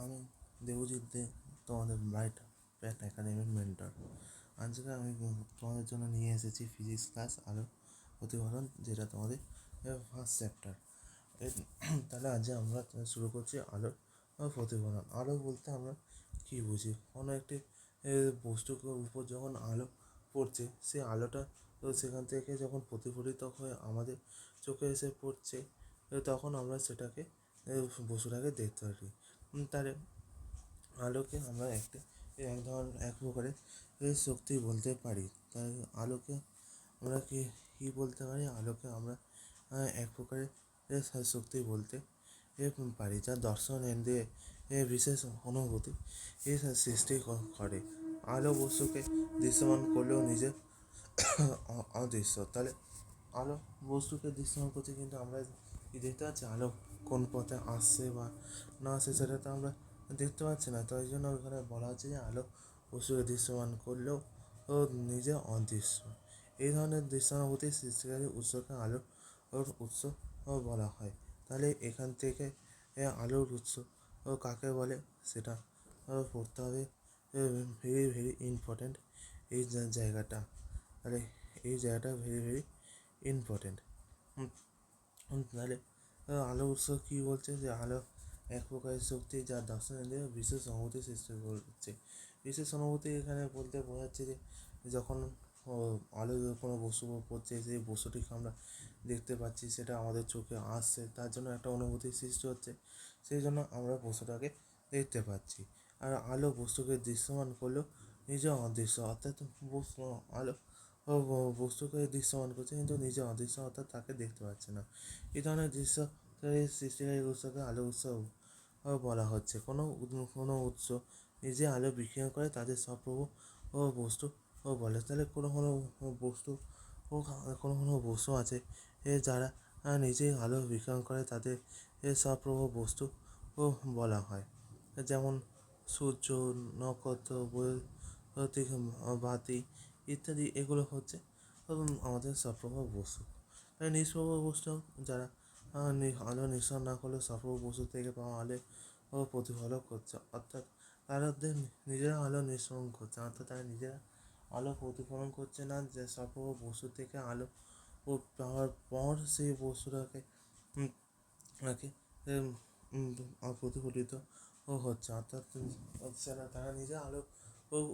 আমি দেবজিৎ দে, তোমাদের ব্রাইট প্যাট একাডেমির মেন্টর। আজকে আমি তোমাদের জন্য নিয়ে এসেছি ফিজিক্স ক্লাস আলোর প্রতিফলন, যেটা তোমাদের ফার্স্ট চ্যাপ্টার। তাহলে আজ আমরা শুরু করছি আলোর প্রতিফলন। আলো বলতে আমরা কী বুঝি? কোনো একটি বস্তুর উপর যখন আলো পড়ছে, সেই আলোটা সেখান থেকে যখন প্রতিফলিত হয়ে আমাদের চোখে এসে পড়ছে, তখন আমরা সেটাকে বস্তুটাকে দেখতে পারি। তাহলে আলোকে আমরা এক প্রকারের শক্তি বলতে পারি। তাই আলোকে আমরা কী বলতে পারি? আলোকে আমরা এক প্রকারের শক্তি বলতে পারি, যা দর্শন দিয়ে বিশেষ অনুভূতি সৃষ্টি করে। আলো বস্তুকে দৃশ্যমান করলেও নিজে অদৃশ্য। তাহলে আলো বস্তুকে দৃশ্যমান করছে, কিন্তু আমরা কি দেখতে পাচ্ছি আলো কোন পথে আসছে বা না আসছে সেটা তো আমরা দেখতে পাচ্ছি না। তো এই জন্য ওখানে বলা হচ্ছে যে আলো বস্তুকে দৃশ্যমান করলেও ও নিজে অদৃশ্য। এই ধরনের দৃশ্যানুভূতি সৃষ্টিকারী উৎসকে আলোর উৎস বলা হয়। তাহলে এখান থেকে আলোর উৎস কাকে বলে সেটা পড়তে হবে। ভেরি ভেরি ইম্পর্ট্যান্ট এই জায়গাটা। তাহলে এই জায়গাটা ভেরি ভেরি ইম্পর্ট্যান্ট। তাহলে আলো উৎস কী বলছে? যে আলো এক প্রকারের শক্তি, যা দর্শনেন্দ্রিয় বিশেষ অনুভূতি সৃষ্টি করছে। বিশেষ অনুভূতি এখানে বলতে বোঝাচ্ছে যে যখন আলো কোনো বস্তু পড়ছে, সেই বস্তুটিকে আমরা দেখতে পাচ্ছি, সেটা আমাদের চোখে আসছে, তার জন্য একটা অনুভূতি সৃষ্টি হচ্ছে, সেই জন্য আমরা বস্তুটাকে দেখতে পাচ্ছি। আর আলো বস্তুকে দৃশ্যমান করলেও নিজে অদৃশ্য, অর্থাৎ আলো বস্তুকে দৃশ্যমান করছে কিন্তু নিজে অদৃশ্য, অর্থাৎ তাকে দেখতে পাচ্ছে না। এই ধরনের দৃশ্য সৃষ্টিকারী উৎসকে আলো উৎস বলা হচ্ছে। কোনো উৎস নিজে আলো বিকিরণ করে তাদের সবপ্রভ বস্তু বলে। তাহলে কোনো বস্তু কোনো বস্তু আছে যারা নিজেই আলো বিকিরণ করে, তাদের সবপ্রভ বস্তু বলা হয়। যেমন সূর্য, নক্ষত্র, বৈদ্যুতিক বাতি ইত্যাদি, এগুলো হচ্ছে আমাদের সবপ্রভ বস্তু। তাই নিষ্প্রভ বস্তু যারা আলো নিঃসরণ না করলেও সবপ্রভ বস্তু থেকে পাওয়া আলো প্রতিফলন করছে, অর্থাৎ তাদের নিজেরা আলো নিঃসরণ করছে, অর্থাৎ তারা নিজেরা আলো প্রতিফলন করছে না। যে সবপ্রভ বস্তু থেকে আলো পাওয়ার পর সেই বস্তুটাকে নাকি প্রতিফলিত হচ্ছে, অর্থাৎ সেটা তারা নিজে আলো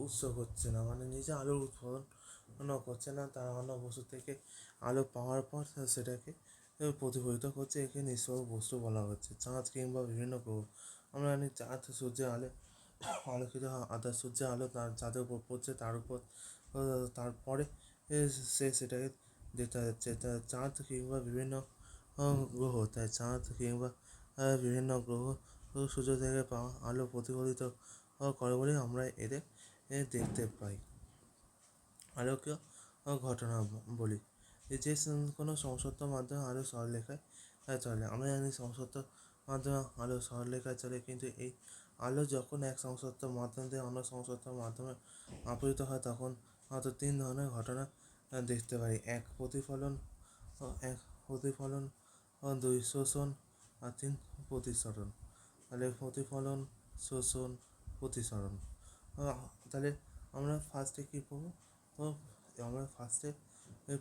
উৎস হচ্ছে না, মানে নিজে আলোর উৎপাদন করছে না, তারা অন্য বস্তু থেকে আলো পাওয়ার পর সেটাকে প্রতিফলিত করছে। একে নিষ্প্রভ বস্তু বলা হচ্ছে। চাঁদ কিংবা বিভিন্ন গ্রহ, আমরা জানি চাঁদ সূর্যের আলো আলোকিত হয়, অর্থাৎ সূর্যের আলো তার চাঁদের উপর পড়ছে, তার উপর তারপরে সেটাকে দেখতে যাচ্ছে। চাঁদ কিংবা বিভিন্ন গ্রহ, তাই চাঁদ কিংবা বিভিন্ন গ্রহ সূর্য থেকে পাওয়া আলো প্রতিফলিত করে বলেই আমরা এদের দেখতে পাই। আলোকীয় ঘটনা বলি যে কোনো সংসত্ব মাধ্যমে আলো সরলরেখায় চলে। আমরা জানি সংসত্ব মাধ্যমে আলো সরলরেখায় চলে, কিন্তু এই আলো যখন এক সংসত্ব মাধ্যম দিয়ে অন্য সংসত্ব মাধ্যমে আপতিত হয়, তখন মাত্র তিন ধরনের ঘটনা দেখতে পারি। এক প্রতিফলন, দুই শোষণ, আর তিন প্রতিসরণ। তাহলে প্রতিফলন, শোষণ, প্রতিসরণ। তাহলে আমরা ফার্স্টে কী পড়বো? আমরা ফার্স্টে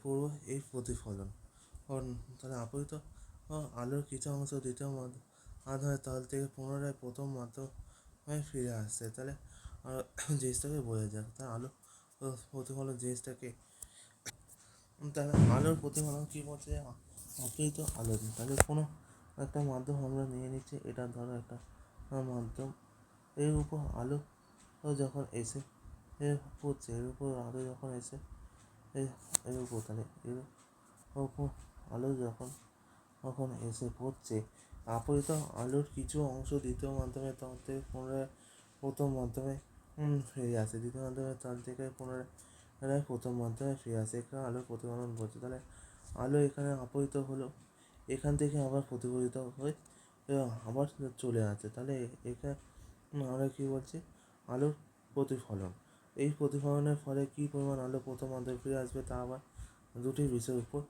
পড়বো এই প্রতিফলন। তাহলে আপতিত আলোর কিছু অংশ দ্বিতীয় মাধ্যমের তল থেকে পুনরায় প্রথম মাধ্যমে ফিরে আসছে। তাহলে জিনিসটাকে বোঝা যাক। তা আলো প্রতিফলন জিনিসটাকে, তাহলে আলোর প্রতিফলন কী বলছে? আপতিত আলো। তাহলে কোনো একটা মাধ্যম আমরা নিয়ে নিচ্ছি, এটা ধরো একটা মাধ্যম, এর উপর আলো যখন এসে পড়ছে, এর উপর আলো যখন এসে এর উপর, তাহলে এর উপর আলো যখন এসে পড়ছে, আপতিত আলোর কিছু অংশ দ্বিতীয় মাধ্যমের তল থেকে পুনরায় প্রথম মাধ্যমে ফিরে আসে। দ্বিতীয় মাধ্যমের তল থেকে পুনরায় প্রথম মাধ্যমে ফিরে আসে, এখানে আলোর প্রতিফলন ঘটছে। তাহলে আলো এখানে আপতিত হলো, এখান থেকে আবার প্রতিফলিত হয়ে আবার চলে আসে। তাহলে এখানে আমরা কী বলছি? আলোর প্রতিফলন। এই প্রতিফলনের ফলে কী পরিমাণ আলো প্রথম মাধ্যমে ফিরে আসবে, তা আবার দুটি বিষয়ের উপর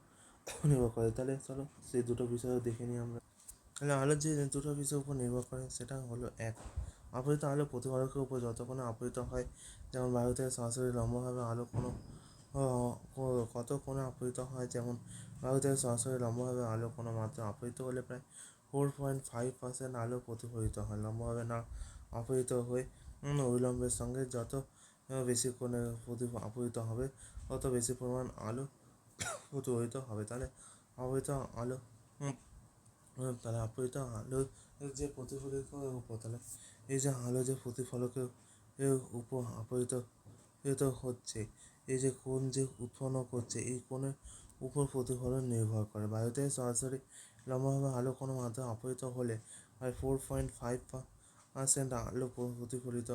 নির্ভর করে। তাহলে চলো সেই দুটো বিষয়ও দেখে নিই আমরা। তাহলে আলোর যে দুটো বিষয়ের উপর নির্ভর করে সেটা হলো, এক আপতিত আলো প্রতিফলকের উপর যতক্ষণ আপতিত হয়, যেমন বায়ু থেকে সরাসরি লম্বভাবে আলো কত কোণে আপতিত হয়, যেমন বায়ু থেকে সরাসরি লম্বভাবে আলো কোনো মাধ্যমে আপতিত হলে প্রায় 4.5% আলো প্রতিফলিত হয়। লম্বভাবে না আপতিত হয়ে অবিলম্বের সঙ্গে যত বেশি কোণে আপতিত হবে, তত বেশি পরিমাণ আলো প্রতিফলিত হবে। তাহলে আপতিত আলো তাহলে আপতিত আলো যে প্রতিফলিতের উপর, তাহলে এই যে আলো যে প্রতিফলকের উপর আপতিত হচ্ছে, এই যে কোণ যে উৎপন্ন করছে, এই কোণের উপর প্রতিফলন নির্ভর করে। বায়ুতে সরাসরি লম্বাভাবে আলো কোনো মাধ্যমে আপতিত হলে প্রায় 4.5% আলো প্রতিফলিত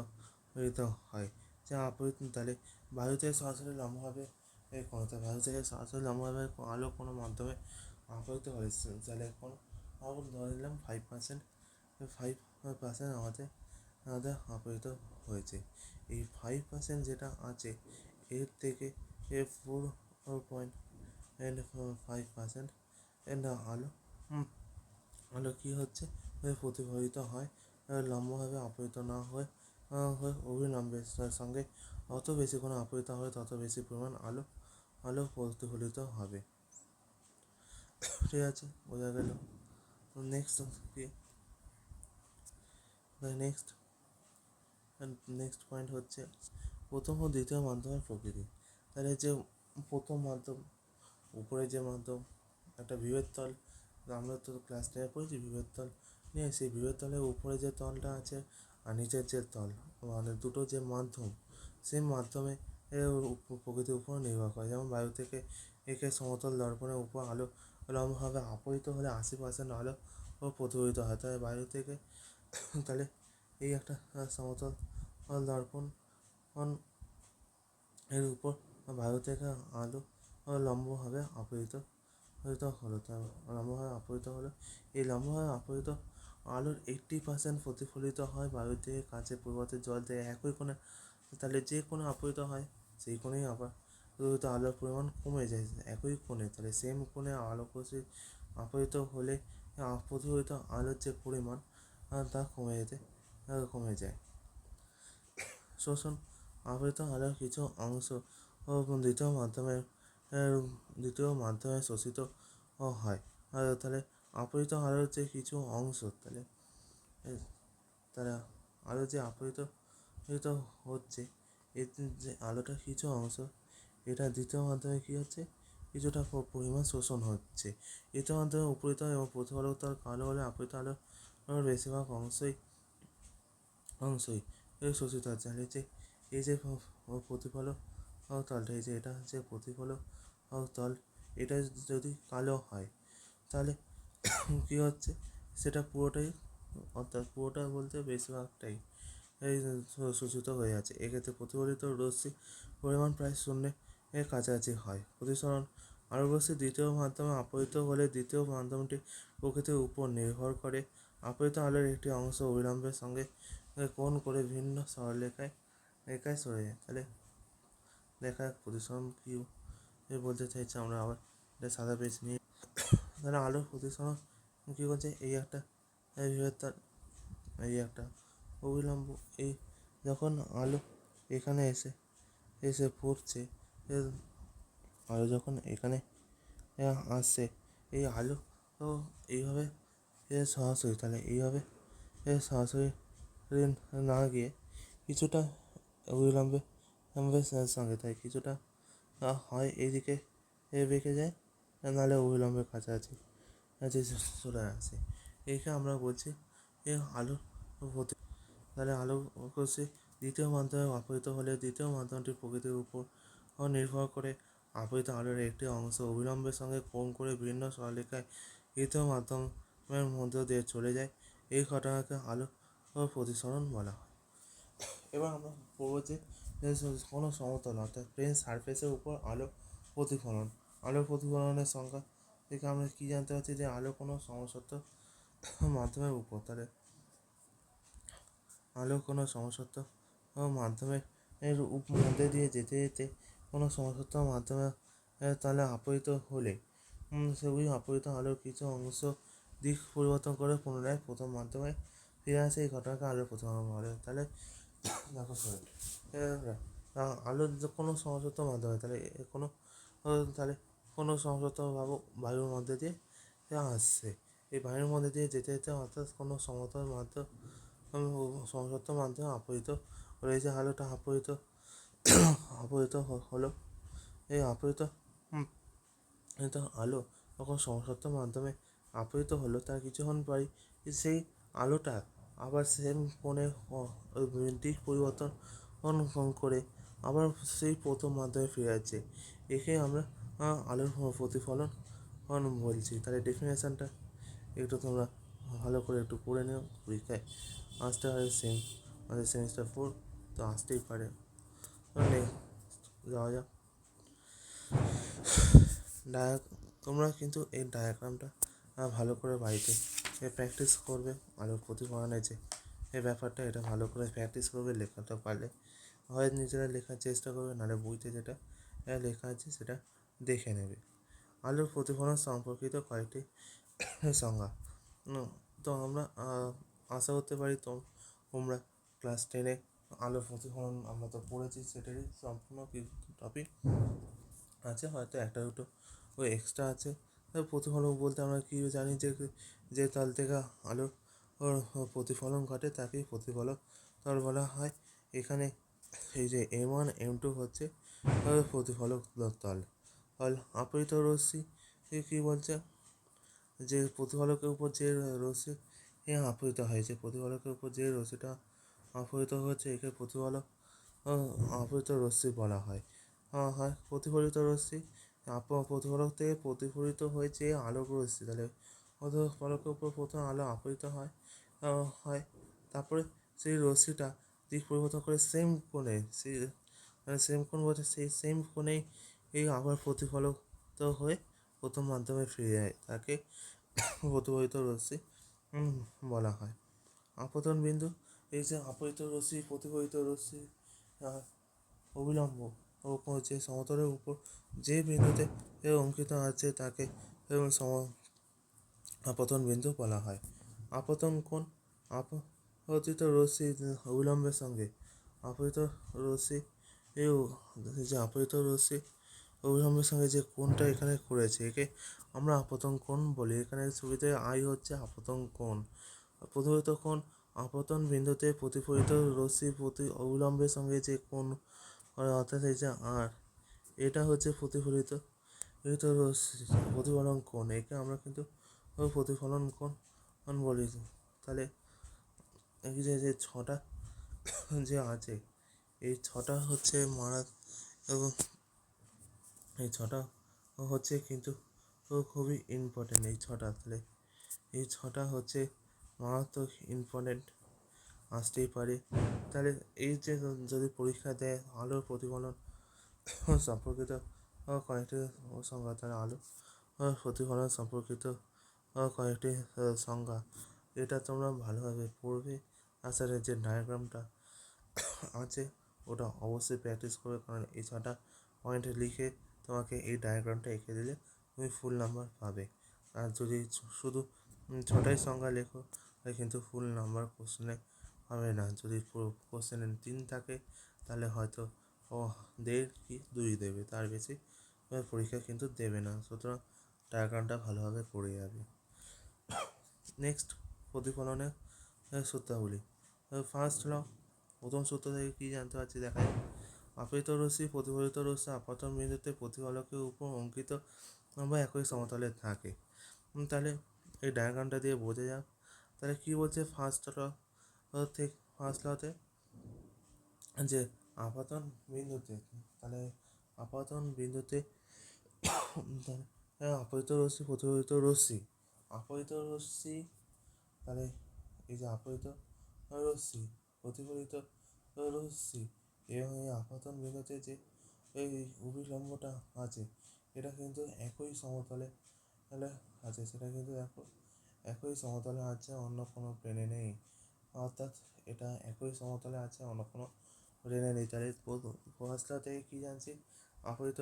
হয়। যা আপতিত, তাহলে বায়ুতে সরাসরি লম্বাভাবে বায়ু থেকে সরাসরি লম্বাভাবে আলো কোনো মাধ্যমে আপতিত হলে, তাহলে কোনো ধরে নিলাম 5% আমাদের আপতিত হয়েছে। এই 5% যেটা আছে, এর থেকে 4.5% আলো আলো কী হচ্ছে, প্রতিফলিত হয়, লম্বভাবে আপতিত না হয়ে অভিলম্বের সঙ্গে যত বেশি কোনো আপতিত হবে, তত বেশি পরিমাণ আলো প্রতিফলিত হবে। ঠিক আছে, বোঝা গেল। নেক্সট কি, নেক্সট পয়েন্ট হচ্ছে প্রথম ও দ্বিতীয় মাধ্যমের প্রকৃতি। তাহলে যে প্রথম মাধ্যম, উপরে যে মাধ্যম, একটা বিভেদ তল, আমরা তো ক্লাস 10 পড়েছি বিভেদ তল নিয়ে। সেই বিভেদ তলের উপরে যে তলটা আছে আর নিচের যে তল, মানে দুটো যে মাধ্যম, সেই মাধ্যমে প্রকৃতির উপর নির্ভর করে। যেমন বায়ু থেকে একে সমতল দর্পণের উপর আলো লম্বভাবে আপতিত হলে 80% আলো প্রতিফলিত হয়। তাহলে বায়ু থেকে, তাহলে এই একটা সমতল দর্পণ এর উপর বায়ু থেকে আলো লম্বভাবে আপতিত হলো। তার লম্বভাবে আপতিত হলো, এই লম্বভাবে আপতিত আলোর 80% প্রতিফলিত হয় বায়ু থেকে কাঁচের পরিবর্তে জল থেকে একই কোণে। তাহলে যে কোণে আপতিত হয়, সেই কোণেই আবার আলোর পরিমাণ কমে যায় একই কোণে। তাহলে সেম কোণে আলো আপতিত হলে প্রতিফলিত আলোর যে পরিমাণ তা কমে যায়। শোষণ, আপতিত আলোর কিছু অংশ দ্বিতীয় মাধ্যমে শোষিত হয়। তাহলে আপতিত আলোর যে কিছু অংশ, তাহলে আলো যে আপতিত হচ্ছে, এর যে আলোটার কিছু অংশ, এটা দ্বিতীয় মাধ্যমে কী হচ্ছে, কিছুটা পরিমাণ শোষণ হচ্ছে। দ্বিতীয় মাধ্যমে উপরিত এবং প্রতিফলক তল কালো হলে আপতিত আলোর বেশিরভাগ অংশই শোষিত হচ্ছে। আর এই যে প্রতিফলক তলটা, এই যে এটা হচ্ছে প্রতিফলক তল, এটা যদি কালো হয়, তাহলে কী হচ্ছে, সেটা পুরোটাই, অর্থাৎ পুরোটা বলতে বেশিরভাগটাই এই শোষিত হয়ে আছে। এক্ষেত্রে প্রতিফলিত রশ্মির পরিমাণ প্রায় শূন্যের কাছাকাছি হয়। প্রতিসরণ, আলোক রশ্মি দ্বিতীয় মাধ্যমে আপতিত হলে দ্বিতীয় মাধ্যমটি প্রকৃতির উপর নির্ভর করে। আপতিত আলোর একটি অংশ অবিলম্বের সঙ্গে কোণ করে ভিন্ন সরলরেখায় সরে যায়। তাহলে দেখা যাক প্রতিসরণ কী বলতে চাইছে। আমরা আবার এটা সাদা পেজ নিয়ে, তাহলে আলোর প্রতিসরণ কী করছে, এই একটা এই একটা অবিলম্ব, এই যখন আলো এখানে এসে পড়ছে, আলো যখন এখানে আসছে, এই আলো এইভাবে সরাসরি, তাহলে এইভাবে সরাসরি না গিয়ে কিছুটা অবিলম্বে সঙ্গে, তাই কিছুটা হয় এইদিকে বেঁকে যায়, নাহলে অবিলম্বের কাছাকাছি চলে আসে। একে আমরা বলছি আলোর প্রতি। তাহলে আলো কোষে দ্বিতীয় মাধ্যমে আপতিত হলে দ্বিতীয় মাধ্যমটি প্রকৃতির উপর নির্ভর করে। আপতিত আলোর একটি অংশ অবিলম্বের সঙ্গে কোণ করে ভিন্ন সরলরেখায় তৃতীয় মাধ্যমের মধ্য দিয়ে চলে যায়। এই ঘটনাকে আলো প্রতিসরণ বলা হয়। এবার আমরা পড়বো যে কোনো সমতল, অর্থাৎ প্লেন সারফেসের উপর আলো প্রতিফলনের সংখ্যা থেকে আমরা কী জানতে পারছি, যে আলো কোনো সমসত্ব মাধ্যমের উপর, তাহলে আলো কোনো সমসত্ব মাধ্যমের মধ্যে দিয়ে যেতে যেতে কোনো সমসত্ব মাধ্যমে তাহলে আপতিত হলে সেগুলি আপতিত আলোর কিছু অংশ দিক পরিবর্তন করে পুনরায় প্রথম মাধ্যমে ফিরে আসে এই ঘটনাকে আলোর প্রতিফলন বলে। তাহলে দেখো শোনো, আলোর যে কোনো সংযুক্ত মাধ্যমে তাহলে কোনো তাহলে কোনো সংযুক্ত ভাবো বায়ুর মধ্যে দিয়ে আসছে, এই বায়ুর মধ্যে দিয়ে যেতে যেতে অর্থাৎ কোনো সমতল মাধ্যম সংযুক্ত মাধ্যমে আপরিত রয়েছে আলোটা আপরিত আপরিত হলো। এই আপরিত এটা আলো যখন সমসত্ব মাধ্যমে আপতিত হলো তার কিছুক্ষণ পরই সেই আলোটা আবার সেম কোণে দিক পরিবর্তন করে আবার সেই প্রথম মাধ্যমে ফিরে যাচ্ছে। একে আমরা আলোর প্রতিফলন বলছি। তাহলে ডেফিনেশানটা একটু তোমরা ভালো করে একটু পড়ে নিও, পরীক্ষায় আসতে পারে সেম, আমাদের সেমিস্টার 4 তো আসতেই পারে। যাওয়া যাক। তোমরা কিন্তু এই ডায়াগ্রামটা ভালো করে বাড়িতে প্র্যাকটিস করবে। আলোর প্রতিফলনের যে এই ব্যাপারটা এটা ভালো করে প্র্যাকটিস করবে, লেখাটা পারলে হয় নিজেরা লেখার চেষ্টা করবে, নাহলে বইতে যেটা লেখা আছে সেটা দেখে নেবে। আলোর প্রতিফলন সম্পর্কিত কয়েকটি সংজ্ঞা। তো আমরা আশা করতে পারি তোমরা ক্লাস 10-এ আলোর প্রতিফলন আমরা তো পড়েছি, সেটারই সম্পূর্ণ কিছু টপিক আছে, হয়তো একটা দুটো ওই এক্সট্রা আছে। প্রতিফলন বলতে আমরা কী জানি যে তল থেকে আলোর প্রতিফলন ঘটে তাকেই প্রতিফলক তল বলা হয়। এখানে এই যে M1 M2 হচ্ছে প্রতিফলক তল। আপতিত রশ্মি কী বলছে, যে প্রতিফলকের উপর যে রশ্মি আপতিত হয়েছে, প্রতিফলকের উপর যে রশ্মিটা আপতিত হচ্ছে একে প্রতিফলক আপতিত রশ্মি বলা হয়। প্রতিফলিত রশ্মি প্রতিফলক থেকে প্রতিফলিত হয়েছে আলোক রশ্মি, তাহলে প্রতিফলকের উপর প্রথম আলো আপতিত হয় হয় তারপরে সেই রশ্মিটা দিক পরিবর্তন করে সেম কোণে সেম কোণ বলতে সেই সেম কোণেই এই আবার প্রতিফলিত হয়ে প্রথম মাধ্যমে ফিরে যায়, তাকে প্রতিফলিত রশ্মি বলা হয়। আপতন বিন্দু, এই যে আপতিত রশ্মি প্রতিফলিত রশ্মি অবিলম্ব ও যে সমতলের উপর যে বিন্দুতে অঙ্কিত আছে তাকে আপতন বিন্দু বলা হয়। আপতন কোণ, আপতিত রশ্মি অবিলম্বের সঙ্গে আপতিত রশ্মি যে আপতিত রশ্মি অবিলম্বের সঙ্গে যে কোণটা এখানে করেছে একে আমরা আপতন কোণ বলি। এখানে সুবিধায় আই হচ্ছে আপতন কোণ। প্রতিফলিত কোণ, আপতন বিন্দুতে প্রতিফলিত রশ্মি অবিলম্বের সঙ্গে যে কোণ অর্থাৎ এই যে আর এটা হচ্ছে প্রতিফলিত রশ্মি প্রতিফলন কোণ, একে আমরা কিন্তু প্রতিফলন কোণ বলি। তাহলে এই যে ছটা যে আছে এই ছটা হচ্ছে এবং এই ছটা হচ্ছে কিন্তু খুবই ইম্পর্টেন্ট এই ছটা। তাহলে এই ছটা হচ্ছে মারাত্মক ইম্পর্টেন্ট, আসতেই পারে। তাহলে এই যে যদি পরীক্ষা দেয় আলোর প্রতিফলন সম্পর্কিত কয়েকটি সংজ্ঞা, তাহলে আলো প্রতিফলন সম্পর্কিত কয়েকটি সংজ্ঞা এটা তোমরা ভালোভাবে পড়বে। আসলে যে ডায়াগ্রামটা আছে ওটা অবশ্যই প্র্যাকটিস করবে, কারণ এই ছটা পয়েন্টে লিখে তোমাকে এই ডায়াগ্রামটা এঁকে দিলে তুমি ফুল নাম্বার পাবে। আর যদি শুধু ছটাই সংখ্যা লেখো তাহলে কিন্তু ফুল নাম্বার কোশ্চেনে হবে না। যদি কোশ্চেনে 3 থাকে তাহলে হয়তো 1.5 কি 2 দেবে, তার বেশি পরীক্ষা কিন্তু দেবে না। সুতরাং ডায়াগ্রামটা ভালোভাবে পড়ে যাবে। নেক্সট, প্রতিফলনের সূত্রাবলী। ফার্স্ট ল, প্রথম সূত্র থেকে কী জানতে পারছি দেখা যায়। আপতিত রশ্মি প্রতিফলিত রশ্মি আপতন বিন্দুতে প্রতিফলকের উপর অঙ্কিত বা একই সমতলে থাকে। তাহলে এই ডায়াগ্রামটা দিয়ে বোঝা যাক। তাহলে কী বলছে ফার্স্ট লতে যে আপতন বিন্দুতে, তাহলে আপতন বিন্দুতে আপতিত রশ্মি প্রতিফলিত রশ্মি আপতিত রশ্মি, তাহলে এই যে আপতিত রশ্মি প্রতিফলিত রশ্মি এবং এই আপতন বিন্দুতে যে এই অভিলম্বটা আছে এটা কিন্তু একই সমতলে তাহলে আছে, সেটা কিন্তু দেখো একই সমতলে আছে, অন্য কোনো প্লেনে নেই। অর্থাৎ এটা একই সমতলে আছে, অন্য কোনো প্লেনে নেই। তাহলে ফার্স্টটা থেকে কী জানছি, আপতিত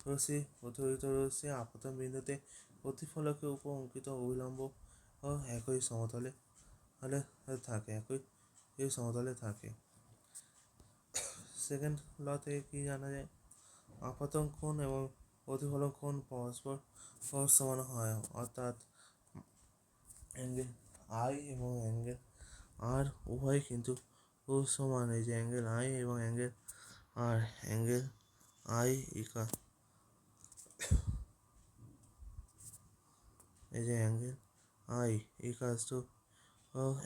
রশ্মি প্রতিফলিত রশ্মি আপতন বিন্দুতে প্রতিফলকের উপর অঙ্কিত অবিলম্ব একই সমতলে হলে থাকে, একই সমতলে থাকে। সেকেন্ড ল থেকে কী জানা যায়? আপাতন কোণ এবং প্রতিফলন কোণ পরস্পর সমান হয়, অর্থাৎ অ্যাঙ্গেল আই এবং অ্যাঙ্গেল আর উভয় কিন্তু সমান। এই যে অ্যাঙ্গেল আই এবং angle R angle I equal, এই যে angle I equals to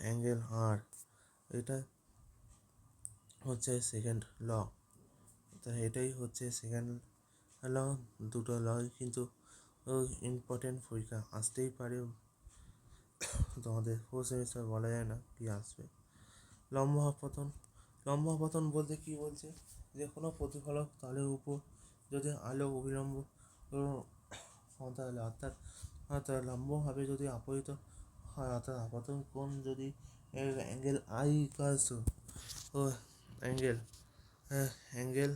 angle R, এটা হচ্ছে সেকেন্ড ল। তো এটাই হচ্ছে সেকেন্ড ল। দুটো লই কিন্তু ইম্পর্টেন্ট, পরীক্ষা আসতেই পারে, তোমাদের ফোর্থ সেমিস্টার বলা যায় না কি আসবে। লম্ব আপতন, লম্ব আপতন বলতে কী বলছে? যে কোনো প্রতিফলক তলের উপর যদি আলো অবিলম্ব অর্থাৎ লম্বভাবে যদি আপতিত হয়, অর্থাৎ আপতন কোণ যদি angle I equals to angle angle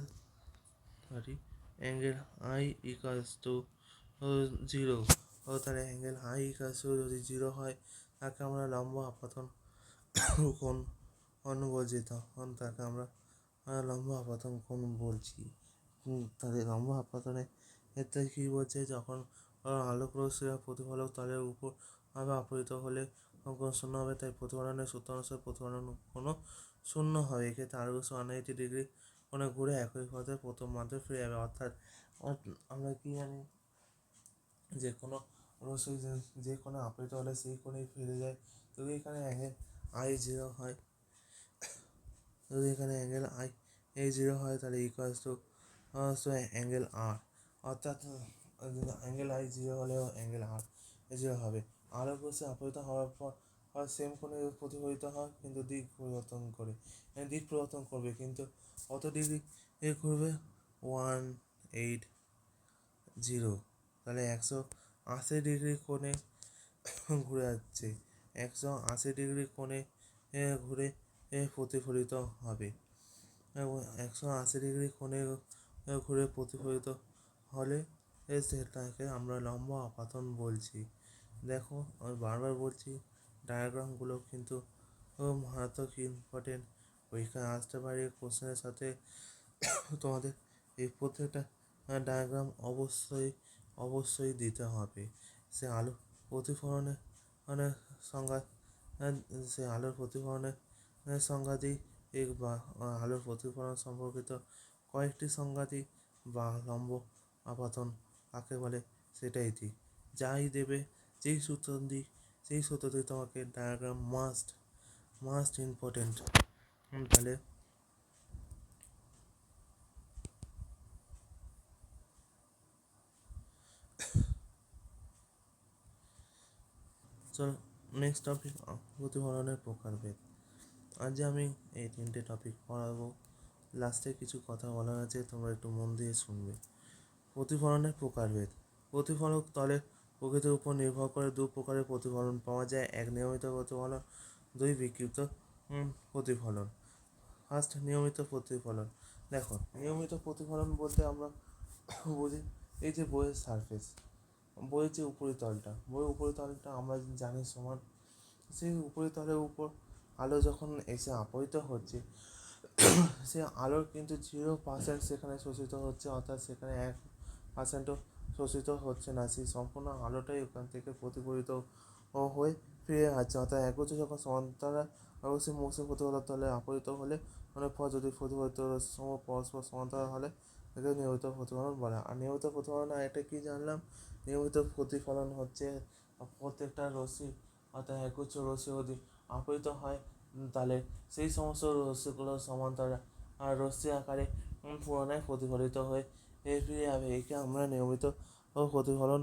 angle I equals two 0, তাহলে অ্যাঙ্গেল আই ইকালস টু যদি 0 হয় তাকে আমরা লম্ব আপতন কোণ বলছি, তখন তাকে আমরা লম্ব আপতন কোণ বলছি। তাদের লম্ব আপতনে এতে কী বলছে? যখন আলোক রশ্মিরা প্রতিফলক তলের উপর আপতিত হলে কোণ শূন্য হবে, তাই প্রতিফলনের সূত্র অনুসারে প্রতিফলন কোণও শূন্য হবে। এক্ষেত্রে আলোক রশ্মি 180 ডিগ্রি কোণে ঘুরে একই পথে প্রথম মাত্রায় ফিরে যাবে। অর্থাৎ আমরা কি জানি? যে কোনো রশ্মি যে কোনো আপতিত হলে সেই কোণেই ফিরে যায়। যদি এখানে অ্যাঙ্গেল আই 0 হয়, যদি এখানে অ্যাঙ্গেল আই 0 হয়, তাহলে ইকুয়ালস টু অ্যাঙ্গেল আর, অর্থাৎ অ্যাঙ্গেল আই 0 হলেও অ্যাঙ্গেল আর 0 হবে। আলোক রশ্মি আপতিত হওয়ার পর সেম কোণে প্রতিফলিত হয়, কিন্তু দিক পরিবর্তন করবে, কিন্তু কত ডিগ্রি ঘুরবে? 180, তাহলে 180 ডিগ্রি কোণে ঘুরে যাচ্ছে, 180 ডিগ্রি কোণে ঘুরে প্রতিফলিত হবে, এবং 180 ডিগ্রি কোণে ঘুরে প্রতিফলিত হলে সেটাকে আমরা লম্ব আপতন বলছি। দেখো, আমি বারবার বলছি, ডায়াগ্রামগুলো কিন্তু মারাত্মক ইম্পর্টেন্ট, পরীক্ষায় আসতে পারে কোশ্চেনের সাথে। তোমাদের এই প্রত্যেকটা ডায়াগ্রাম অবশ্যই দিতে হবে। সে আলো প্রতিফলনের সংজ্ঞা, সে আলোর প্রতিফলনের সংজ্ঞা দিই, বা আলোর প্রতিফলন সম্পর্কিত কয়েকটি সংজ্ঞা দিই, বা লম্ব আপতন কাকে বলে সেটাই দিই। যাই দেবে, যেই সূত্র দিই, সেই সূত্রটি তোমাকে ডায়াগ্রাম মাস্ট ইম্পর্টেন্ট। তাহলে চলো নেক্সট টপিক, প্রতিফলনের প্রকারভেদ। আজ আমি এই 3টে টপিক পড়াবো। লাস্টে কিছু কথা বলার আছে, তোমরা একটু মন দিয়ে শুনবে। প্রতিফলনের প্রকারভেদ। প্রতিফলক তলের প্রকৃতির উপর নির্ভর করে দু প্রকারের প্রতিফলন পাওয়া যায়: এক নিয়মিত প্রতিফলন, দুই বিক্ষিপ্ত প্রতিফলন। ফার্স্ট, নিয়মিত প্রতিফলন। দেখো, নিয়মিত প্রতিফলন বলতে আমরা বুঝি এই যে বইয়ের সারফেস, বইয়ের যে উপরিতলটা, বইয়ের উপরিতলটা আমরা জানি সমান। সেই উপরিতলের উপর আলো যখন এসে আপতিত হচ্ছে, সে আলোর কিন্তু 0% সেখানে শোষিত হচ্ছে, অর্থাৎ সেখানে 1%ও শোষিত হচ্ছে না। সেই সম্পূর্ণ আলোটাই ওখান থেকে প্রতিফলিত হয়ে ফিরে যাচ্ছে। অর্থাৎ একগুচ্ছ যখন সমান্তরাল অবশ্যই মৌসুমী প্রতিফলক তলে আপতিত হলে, অনেক পর যদি প্রতিফলিত সমূহ পরস্পর সমান্তরাল হলে একে নিয়মিত প্রতিফলন বলে। আর নিয়মিত প্রতিফলন এটা কি জানলাম? নিয়মিত প্রতিফলন হচ্ছে প্রত্যেকটা রশ্মি, অর্থাৎ একগুচ্ছ রশ্মি যদি আপতিত হয়, তাহলে সেই সমস্ত রশ্মিগুলো সমান্তরাল আর রশ্মি আকারে পুনরায় প্রতিফলিত হয়ে ফিরে যাবে। একে আমরা নিয়মিত প্রতিফলন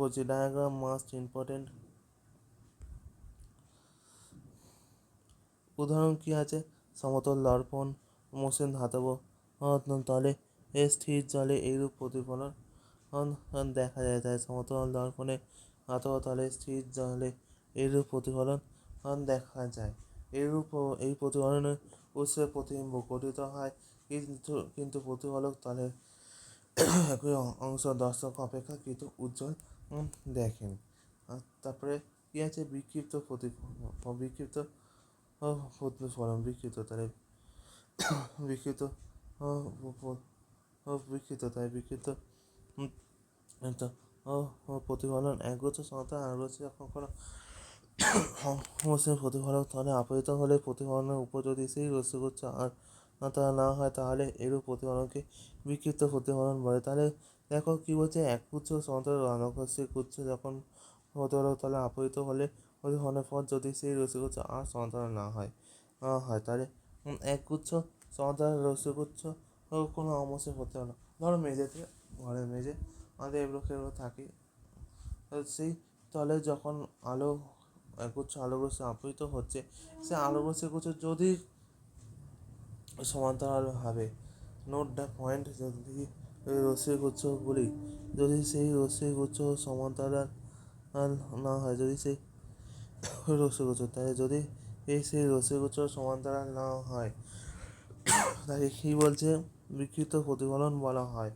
বলছি। Diagram must important. উদাহরণ কি আছে? সমতল দর্পণ, মসৃণ ধাতব তলে স্থির জলে এইরূপ প্রতিফলন দেখা যায়। তাই সমতল দর্পণে ধাতব তলে স্থির জলে এইরূপ প্রতিফলন দেখা যায়। এই প্রতিফলনের উৎসে প্রতিবিম্ব গঠিত হয়, কিন্তু প্রতিফলক তলের একই অংশ দর্শক অপেক্ষাকৃত উজ্জ্বল দেখেন। তারপরে কী আছে বিক্ষিপ্ত প্রতিফলন বিক্ষিপ্ত তাহলে বিক্ষিপ্ত তাই বিক্ষিপ্ত তো প্রতিফলন একগুচ্ছ সমান্তরাল আরগুচ্ছ যখন কোনো সমস্যার প্রতিফলক তাহলে আপতিত হলে প্রতিফলনের উপর যদি সেই রশ্মিগুচ্ছ আর তা না হয় তাহলে এরূপ প্রতিফলনকে বিক্ষিপ্ত প্রতিফলন বলে। তাহলে দেখো কী বলছে, একগুচ্ছ সমান্তরাল আলোকরশ্মির গুচ্ছ যখন প্রতিফলক তাহলে আপতিত হলে প্রতিফলনের পর যদি সেই রশ্মিগুচ্ছ আর সমান্তরাল না হয় তাহলে একগুচ্ছ সমান্তরাল রশ্মিগুচ্ছ কোনো অমসৃণ প্রতিফলন। ধরো মেঝেতে, ঘরের মেঝে আমাদের এগুলো থাকে, সেই তলে যখন আলো একগুচ্ছ আলোক রশ্মি আপতিত হচ্ছে, সে আলোক রশ্মিগুচ্ছ যদি সমান্তরালভাবে নোট দ্য পয়েন্ট, যদি রশ্মিগুচ্ছগুলি যদি সেই রশ্মিগুচ্ছ সমান্তরাল না হয়, যদি সেই রশ্মিগুচ্ছ তাহলে যদি সেই রশ্মিগুচ্ছ সমান্তরাল না হয় তাকে কী বলছে, বিক্ষিপ্ত প্রতিফলন বলা হয়।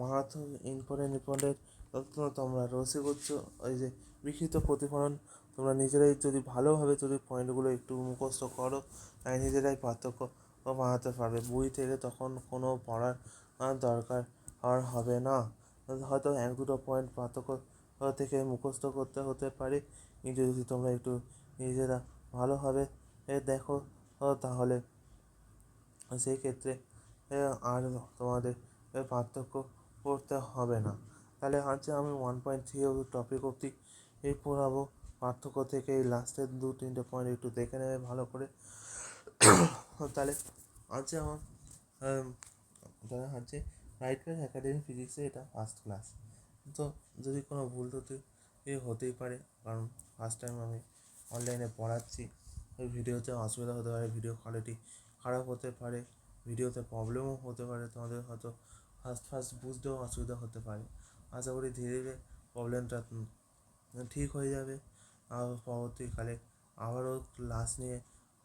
মারাত্মক ইম্পর্টেন্ট তোমরা রশ্মিগুচ্ছ ওই যে বিক্ষিপ্ত প্রতিফলন তোমরা নিজেরাই যদি ভালোভাবে যদি পয়েন্টগুলো একটু মুখস্থ করো, তাই নিজেরাই পার্থক্য বানাতে পারবে। বই থেকে তখন কোনো পড়ার দরকার আর হবে না। হয়তো এক দুটো পয়েন্ট পার্থক্য থেকে মুখস্থ করতে হতে পারে, কিন্তু যদি তোমরা একটু নিজেরা ভালোভাবে দেখো তাহলে সেই ক্ষেত্রে আর তোমাদের পার্থক্য করতে হবে না। তাহলে আজকে আমি 1.3 টপিক অবধি পড়াবো। পার্থক্য থেকে এই লাস্টের 2-3টে পয়েন্ট একটু দেখে নেবে ভালো করে। তাহলে আজকে আমার তাহলে হচ্ছে রাইট প্যাড একাডেমি ফিজিক্সে এটা ফার্স্ট ক্লাস। তো যদি কোনো ভুল ত্রুটি হতেই পারে, কারণ ফার্স্ট টাইম আমি অনলাইনে পড়াচ্ছি, ওই ভিডিওতে অসুবিধা হতে পারে, ভিডিও কোয়ালিটি খারাপ হতে পারে, ভিডিওতে প্রবলেমও হতে পারে, তোমাদের হয়তো ফার্স্ট বুঝতেও অসুবিধা হতে পারে। আশা করি ধীরে ধীরে প্রবলেমটা ঠিক হয়ে যাবে। আর পরবর্তীকালে আবারও ক্লাস নিয়ে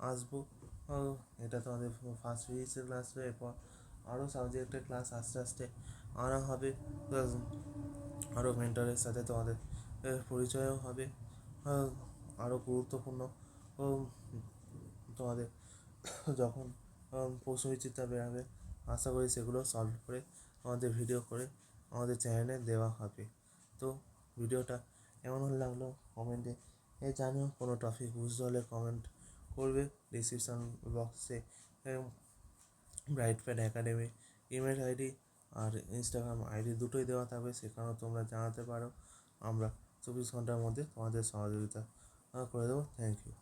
আসবো। এটা তোমাদের ফার্স্ট ফিজিক্সের ক্লাস, এরপর আরও সাবজেক্টের ক্লাস আস্তে আস্তে আনা হবে। আরও মেন্টরের সাথে তোমাদের পরিচয়ও হবে। আরও গুরুত্বপূর্ণ তোমাদের যখন প্রশ্নবিচিত্রা বেরাবে, আশা করি সেগুলো সলভ করে আমাদের ভিডিও করে আমাদের চ্যানেলে দেওয়া হবে। তো ভিডিওটা কেমন লাগলো কমেন্টে জানিও। কোনো টপিক বুঝতে হলে কমেন্ট করবে। ডিসক্রিপশান বক্সে bright pad academy email ID আর ইনস্টাগ্রাম আইডি দুটোই দেওয়া থাকবে, সেখানেও তোমরা জানাতে পারো। আমরা 24 ঘন্টার মধ্যে তোমাদের সহযোগিতা করে দেবো। Thank you.